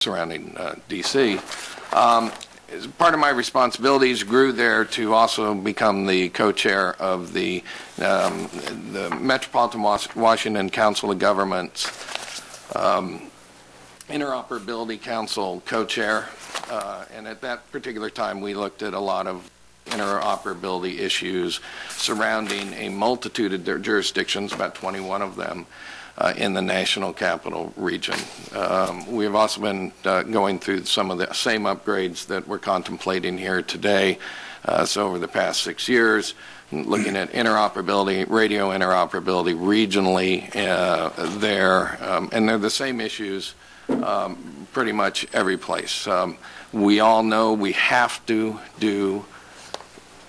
surrounding D.C. As part of my responsibilities, grew there to also become the co-chair of the Metropolitan Washington Council of Governments Interoperability Council co-chair, and at that particular time we looked at a lot of interoperability issues surrounding a multitude of jurisdictions, about 21 of them, in the National Capital Region. We have also been going through some of the same upgrades that we're contemplating here today. So over the past 6 years, looking at interoperability, radio interoperability regionally there, and they're the same issues pretty much every place. We all know we have to do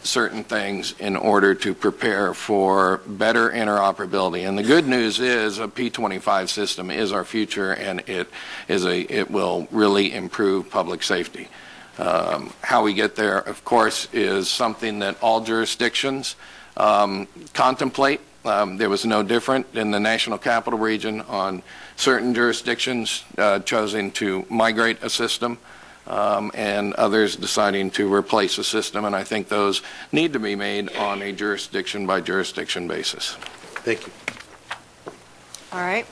certain things in order to prepare for better interoperability. And the good news is a P25 system is our future, and it will really improve public safety. How we get there, of course, is something that all jurisdictions contemplate. There was no different in the National Capital Region on certain jurisdictions choosing to migrate a system. And others deciding to replace a system, and I think those need to be made on a jurisdiction-by-jurisdiction basis. Thank you. All right.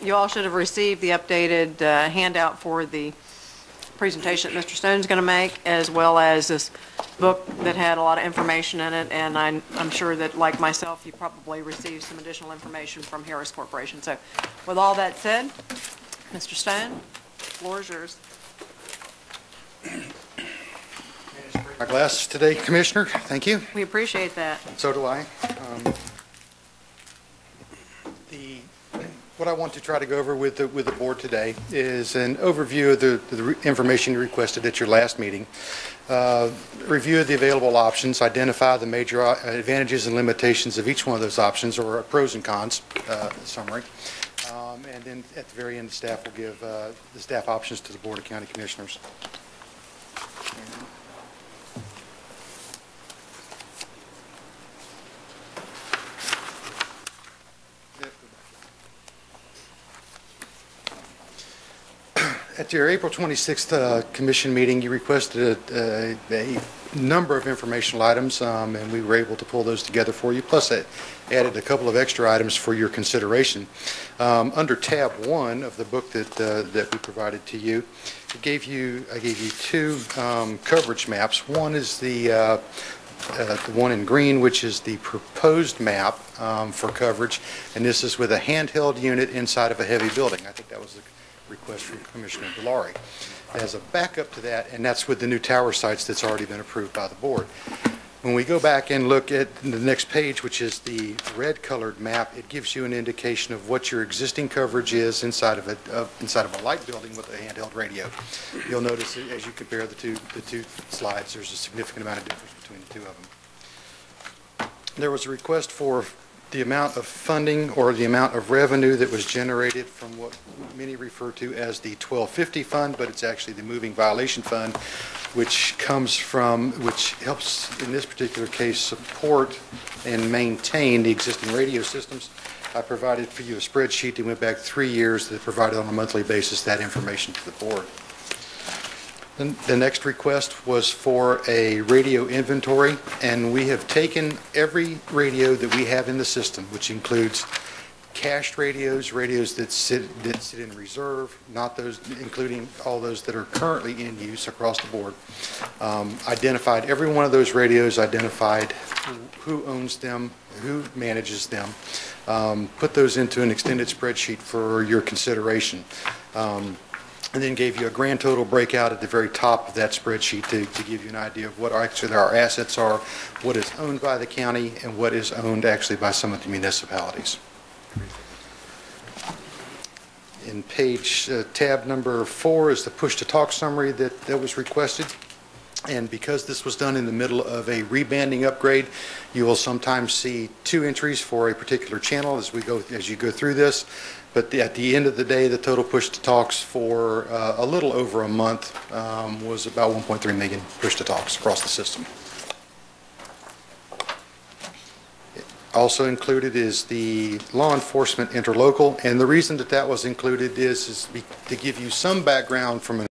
You all should have received the updated handout for the presentation that Mr. Stone's going to make, as well as this book that had a lot of information in it, and I'm sure that, like myself, you probably received some additional information from Harris Corporation. So with all that said, Mr. Stone, the floor is yours. My glasses today, Commissioner. Thank you. We appreciate that. So do I. What I want to try to go over with the board today is an overview of the information you requested at your last meeting, review of the available options, identify the major advantages and limitations of each one of those options, or pros and cons summary. And then at the very end, the staff will give the staff options to the Board of County Commissioners. At your April 26th commission meeting, you requested a number of informational items, and we were able to pull those together for you, plus I added a couple of extra items for your consideration. Under tab 1 of the book that we provided to you, I gave you two coverage maps. One is the one in green, which is the proposed map for coverage, and this is with a handheld unit inside of a heavy building. I think that was the request from Commissioner Delary. As a backup to that, and that's with the new tower sites that's already been approved by the board. When we go back and look at the next page, which is the red colored map, it gives you an indication of what your existing coverage is inside of a light building with a handheld radio. You'll notice as you compare the two slides, there's a significant amount of difference between the two of them. There was a request for the amount of funding or the amount of revenue that was generated from what many refer to as the 1250 fund, but it's actually the moving violation fund, which helps in this particular case support and maintain the existing radio systems. I provided for you a spreadsheet that went back 3 years that provided on a monthly basis that information to the board. The next request was for a radio inventory, and we have taken every radio that we have in the system, which includes cached radios, radios that sit in reserve, not those, including all those that are currently in use across the board. Identified every one of those radios, identified who owns them, who manages them, put those into an extended spreadsheet for your consideration. And then gave you a grand total breakout at the very top of that spreadsheet to give you an idea of what actually our assets are, what is owned by the county, and what is owned actually by some of the municipalities. In tab number 4 is the push-to-talk summary that was requested. And because this was done in the middle of a rebanding upgrade, you will sometimes see 2 entries for a particular channel as you go through this. But at the end of the day, the total push-to-talks for a little over a month was about 1.3 million push-to-talks across the system. Also included is the law enforcement interlocal, and the reason that that was included is to give you some background from an